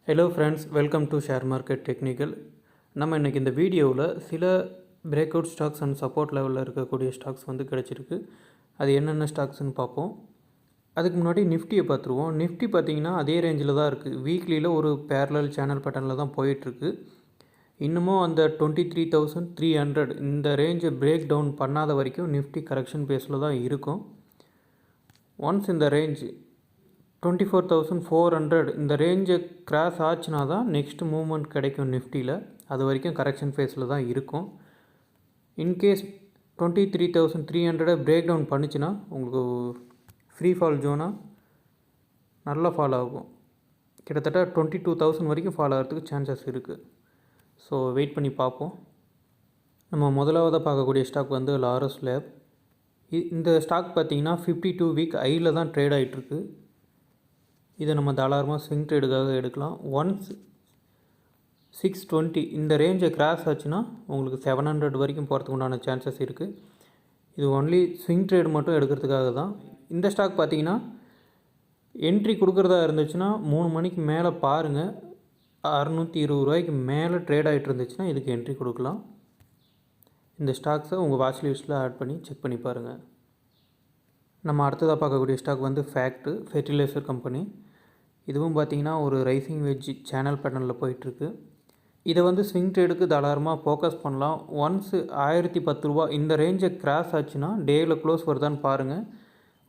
Hello friends, welcome to share market technical. நம்ம இன்றைக்கி இந்த வீடியோவில் சில break out stocks and support லெவலில் இருக்கக்கூடிய ஸ்டாக்ஸ் வந்து கிடச்சிருக்கு. அது என்னென்ன ஸ்டாக்ஸ்ன்னு பார்ப்போம். அதுக்கு முன்னாடி நிஃப்டியை பார்த்துருவோம். நிஃப்டி பார்த்திங்கன்னா அதே ரேஞ்சில் தான் இருக்குது. வீக்லியில் ஒரு பேரலல் சேனல் பேட்டர்னில் தான் போயிட்டுருக்கு. இன்னமும் அந்த 23,300 இந்த ரேஞ்சை பிரேக் டவுன் பண்ணாத வரைக்கும் நிஃப்டி கரெக்ஷன் பேஸில் தான் இருக்கும். ஒன்ஸ் இந்த ரேஞ்சு 24,400 இந்த ரேஞ்சை கிராஸ் ஆச்சுனா தான் நெக்ஸ்ட் மூவ்மெண்ட் கிடைக்கும் நிஃப்டியில். அது வரைக்கும் கரெக்ஷன் ஃபேஸில் தான் இருக்கும். இன்கேஸ் 23,300 பிரேக் டவுன் பண்ணிச்சுன்னா உங்களுக்கு ஃப்ரீ ஃபால் ஜோனாக நல்லா ஃபால் ஆகும். கிட்டத்தட்ட 22,000 வரைக்கும் ஃபால் ஆகிறதுக்கு சான்சஸ் இருக்குது. ஸோ வெயிட் பண்ணி பார்ப்போம். நம்ம முதலாவதாக பார்க்கக்கூடிய ஸ்டாக் வந்து லாரஸ் லேப். இந்த ஸ்டாக் பார்த்திங்கன்னா 52 வீக் ஐயில் தான் ட்ரேட் ஆகிட்டுருக்கு. இதை நம்ம தாராளமாக ஸ்விங் ட்ரேடுக்காக எடுக்கலாம். ஒன்ஸ் 620 இந்த ரேஞ்சை கிராஸ் ஆச்சுன்னா உங்களுக்கு 700 வரைக்கும் போகிறதுக்கு உண்டான சான்சஸ் இருக்குது. இது ஒன்லி ஸ்விங் ட்ரேடு மட்டும் எடுக்கிறதுக்காக தான். இந்த ஸ்டாக் பார்த்திங்கன்னா என்ட்ரி கொடுக்குறதா இருந்துச்சுன்னா 3 மணிக்கு மேலே பாருங்கள். 620 ரூபாய்க்கு மேலே ட்ரேட் ஆகிட்டு இருந்துச்சுன்னா இதுக்கு என்ட்ரி கொடுக்கலாம். இந்த ஸ்டாக்ஸை உங்கள் வாட்ச் லிஸ்ட்டில் ஆட் பண்ணி செக் பண்ணி பாருங்கள். நம்ம அடுத்ததாக பார்க்கக்கூடிய ஸ்டாக் வந்து ஃபெர்டிலைசர் கம்பெனி. இதுவும் பார்த்திங்கன்னா ஒரு ரைசிங் வெஜ் சேனல் பேட்டர்னில் போயிட்டுருக்கு. இதை வந்து ஸ்விங் ட்ரேடுக்கு தாராளமாக ஃபோக்கஸ் பண்ணலாம். ஒன்ஸ் 1010 ரூபா இந்த ரேஞ்சை கிராஸ் ஆச்சுன்னா டேயில் க்ளோஸ் வருதான்னு பாருங்கள்.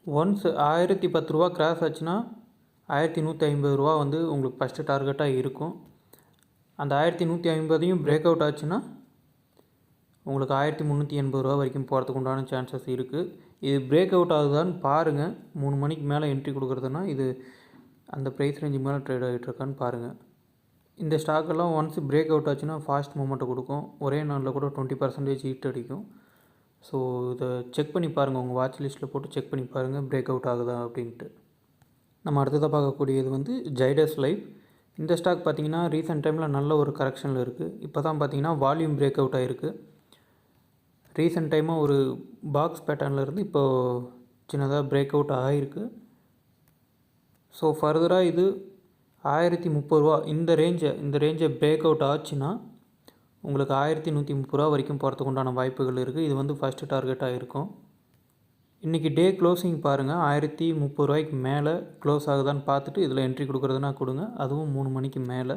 ஒன்ஸ் 1010 ரூபா கிராஸ் ஆச்சுன்னா 1150 ரூபா வந்து உங்களுக்கு ஃபஸ்ட்டு டார்கெட்டாக இருக்கும். அந்த 1150ஐயும் பிரேக் அவுட் ஆச்சுன்னா உங்களுக்கு 1380 ரூபா வரைக்கும் போகிறதுக்கு உண்டான சான்சஸ் இருக்குது. இது பிரேக் அவுட் ஆகுதான்னு பாருங்கள். 3 மணிக்கு மேலே என்ட்ரி கொடுக்குறதுனா இது அந்த ப்ரைஸ் ரேஞ்சு மேலே ட்ரேட் ஆகிட்டுருக்கான்னு பாருங்கள். இந்த ஸ்டாக்கெல்லாம் ஒன்ஸ் பிரேக் அவுட் ஆச்சுன்னா ஃபாஸ்ட் மூமெண்ட்டை கொடுக்கும். ஒரே நாளில் கூட 20% ஹிட் அடிக்கும். ஸோ இதை செக் பண்ணி பாருங்கள். உங்கள் வாட்ச் லிஸ்ட்டில் போட்டு செக் பண்ணி பாருங்கள் பிரேக் அவுட் ஆகுதா அப்படின்ட்டு. நம்ம அடுத்ததாக பார்க்கக்கூடியது வந்து ஜைடஸ் லைஃப். இந்த ஸ்டாக் பார்த்திங்கன்னா ரீசெண்ட் டைமில் நல்ல ஒரு கரெக்ஷனில் இருக்குது. இப்போ தான் பார்த்திங்கன்னா வால்யூம் பிரேக் அவுட் ஆகிருக்கு. ரீசெண்ட் டைமாக ஒரு பாக்ஸ் பேட்டர்னில் இருந்து இப்போது சின்னதாக பிரேக் அவுட் ஆகிருக்கு. ஸோ ஃபர்தராக இது 1030 ரூபா இந்த ரேஞ்சை பிரேக் அவுட் ஆச்சுன்னா உங்களுக்கு 1130 ரூபா வரைக்கும் போகிறதுக்கு உண்டான வாய்ப்புகள் இருக்குது. இது வந்து ஃபஸ்ட்டு டார்கெட்டாக இருக்கும். இன்றைக்கி டே க்ளோசிங் பாருங்கள். 1030 ரூபாய்க்கு மேலே க்ளோஸ் ஆகுதான்னு பார்த்துட்டு இதில் என்ட்ரி கொடுக்குறதுனா கொடுங்க. அதுவும் 3 மணிக்கு மேலே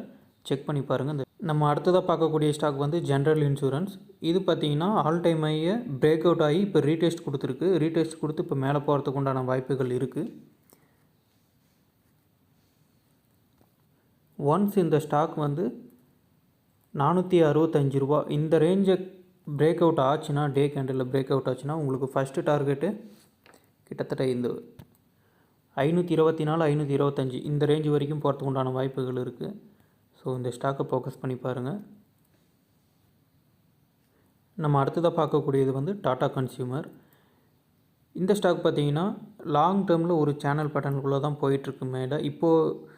செக் பண்ணி பாருங்கள். நம்ம அடுத்ததாக பார்க்கக்கூடிய ஸ்டாக் வந்து ஜென்ரல் இன்சூரன்ஸ். இது பார்த்திங்கன்னா ஆல் டைம் ஹையை பிரேக் அவுட் ஆகி இப்போ ரீடெஸ்ட் கொடுத்துருக்கு. ரீடெஸ்ட் கொடுத்து இப்போ மேலே போகிறதுக்கு உண்டான வாய்ப்புகள் இருக்குது. ஒன்ஸ் இந்த ஸ்டாக் வந்து 465 ரூபா இந்த ரேஞ்சை பிரேக் அவுட் ஆச்சுன்னா, டே கேண்டலில் பிரேக் அவுட் ஆச்சுன்னா உங்களுக்கு ஃபஸ்ட்டு டார்கெட்டு கிட்டத்தட்ட இந்த 524 525 இந்த ரேஞ்சு வரைக்கும் போகிறதுக்கு உண்டான வாய்ப்புகள் இருக்குது. ஸோ இந்த ஸ்டாக்கை ஃபோக்கஸ் பண்ணி பாருங்கள். நம்ம அடுத்ததாக பார்க்கக்கூடியது வந்து டாடா கன்சியூமர். இந்த ஸ்டாக் பார்த்திங்கன்னா லாங் டேர்மில் ஒரு சேனல் பேட்டர்னுக்குள்ளே தான் போயிட்டுருக்கு. மேலே இப்போது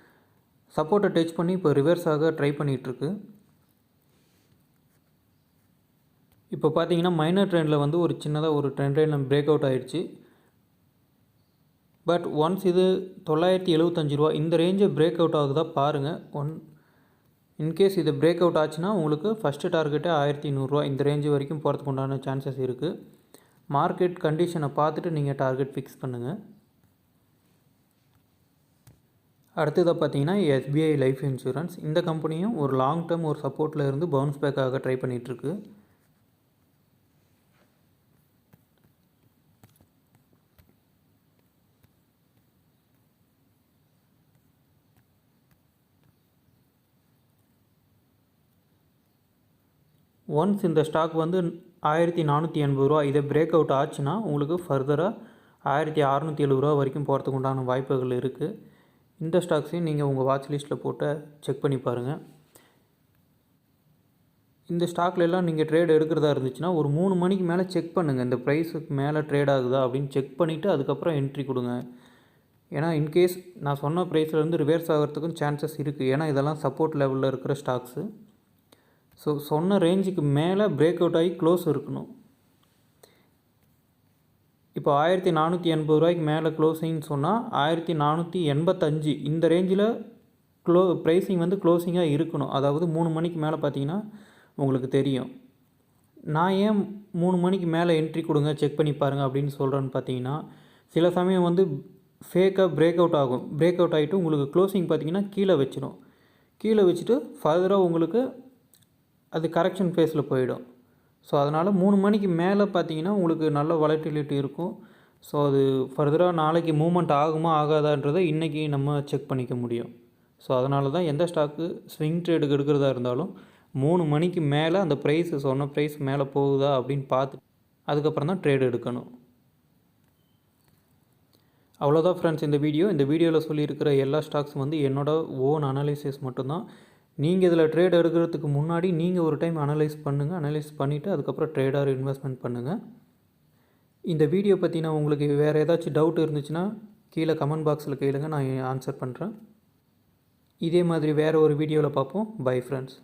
சப்போர்ட்டை டச் பண்ணி இப்போ ரிவர்ஸாக ட்ரை பண்ணிகிட்ருக்கு. இப்போ பார்த்திங்கன்னா மைனர் ட்ரெண்டில் வந்து ஒரு சின்னதாக ஒரு ட்ரெண்ட் லைனில் பிரேக் அவுட் ஆகிடுச்சு. பட் ஒன்ஸ் இது 975 ரூபா இந்த ரேஞ்சை பிரேக் அவுட் ஆகுதா பாருங்கள். இன்கேஸ் இது பிரேக் அவுட் ஆச்சுன்னா உங்களுக்கு ஃபஸ்ட்டு டார்கெட்டே 1100 ரூபா இந்த ரேஞ்சு வரைக்கும் போகிறதுக்கு உண்டான சான்சஸ் இருக்குது. மார்க்கெட் கண்டிஷனை பார்த்துட்டு நீங்கள் டார்கெட் ஃபிக்ஸ் பண்ணுங்கள். அடுத்ததாக பார்த்தீங்கன்னா எஸ்பிஐ லைஃப் இன்சூரன்ஸ். இந்த கம்பெனியும் ஒரு லாங் டேர்ம் ஒரு சப்போர்ட்டில் இருந்து பவுன்ஸ் பேக் ஆக ட்ரை பண்ணிகிட்ருக்கு. ஒன்ஸ் இந்த ஸ்டாக் வந்து 1480 ரூபா இதை பிரேக் அவுட் ஆச்சுன்னா உங்களுக்கு ஃபர்தராக 1670 ரூபா வரைக்கும் போகிறதுக்கு உண்டான வாய்ப்புகள் இருக்குது. இந்த ஸ்டாக்ஸையும் நீங்கள் உங்கள் வாட்ச் லிஸ்ட்டில் போட்டு செக் பண்ணி பாருங்கள். இந்த ஸ்டாக்லெல்லாம் நீங்கள் ட்ரேட் எடுக்கிறதா இருந்துச்சுன்னா ஒரு 3 மணிக்கு மேலே செக் பண்ணுங்கள். இந்த ப்ரைஸுக்கு மேலே ட்ரேட் ஆகுதா அப்படின்னு செக் பண்ணிவிட்டு அதுக்கப்புறம் என்ட்ரி கொடுங்க. ஏன்னா இன்கேஸ் நான் சொன்ன ப்ரைஸ்லேருந்து ரிவர்ஸ் ஆகிறதுக்கும் சான்சஸ் இருக்குது. ஏன்னா இதெல்லாம் சப்போர்ட் லெவலில் இருக்கிற ஸ்டாக்ஸு. ஸோ சொன்ன ரேஞ்சுக்கு மேலே பிரேக் அவுட் ஆகி க்ளோஸ் இருக்கணும். இப்போ 1480 ரூபாய்க்கு மேலே க்ளோசிங்னு சொன்னால் 1485 இந்த ரேஞ்சில் ப்ரைஸிங் வந்து க்ளோசிங்காக இருக்கணும். அதாவது 3 மணிக்கு மேலே பார்த்தீங்கன்னா உங்களுக்கு தெரியும். நான் ஏன் 3 மணிக்கு மேலே என்ட்ரி கொடுங்க செக் பண்ணி பாருங்கள் அப்படின்னு சொல்கிறேன்னு பார்த்தீங்கன்னா, சில சமயம் வந்து ஃபேக்காக பிரேக் அவுட் ஆகும். பிரேக் அவுட் ஆகிட்டு உங்களுக்கு க்ளோசிங் பார்த்தீங்கன்னா கீழே வச்சிடும். கீழே வச்சுட்டு ஃபர்தராக உங்களுக்கு அது கரெக்ஷன் ஃபேஸில் போயிடும். ஸோ அதனால் 3 மணிக்கு மேலே பார்த்தீங்கன்னா உங்களுக்கு நல்ல வாலட்டிலிட்டி இருக்கும். ஸோ அது ஃபர்தராக நாளைக்கு மூவ்மெண்ட் ஆகுமா ஆகாதான்றதை இன்றைக்கி நம்ம செக் பண்ணிக்க முடியும். ஸோ அதனால தான் எந்த ஸ்டாக்கு ஸ்விங் ட்ரேடுக்கு எடுக்கிறதா இருந்தாலும் 3 மணிக்கு மேலே அந்த ப்ரைஸ் சொன்ன ப்ரைஸ் மேலே போகுதா அப்படின்னு பார்த்து அதுக்கப்புறம் தான் ட்ரேடு எடுக்கணும். அவ்வளோதான் ஃப்ரெண்ட்ஸ் இந்த வீடியோவில் சொல்லியிருக்கிற எல்லா ஸ்டாக்ஸும் வந்து என்னோடய ஓன் அனலைசிஸ் மட்டும்தான். நீங்கள் இதில் ட்ரேட் எடுக்கிறதுக்கு முன்னாடி நீங்கள் ஒரு டைம் அனலைஸ் பண்ணுங்கள். அனலைஸ் பண்ணிவிட்டு அதுக்கப்புறம் ட்ரேடாக இன்வெஸ்ட்மெண்ட் பண்ணுங்கள். இந்த வீடியோ பற்றினா உங்களுக்கு வேறு ஏதாச்சும் டவுட் இருந்துச்சுன்னா கீழே கமெண்ட் பாக்ஸில் கேளுங்க, நான் ஆன்சர் பண்ணுறேன். இதே மாதிரி வேறு ஒரு வீடியோவில் பார்ப்போம். Bye friends.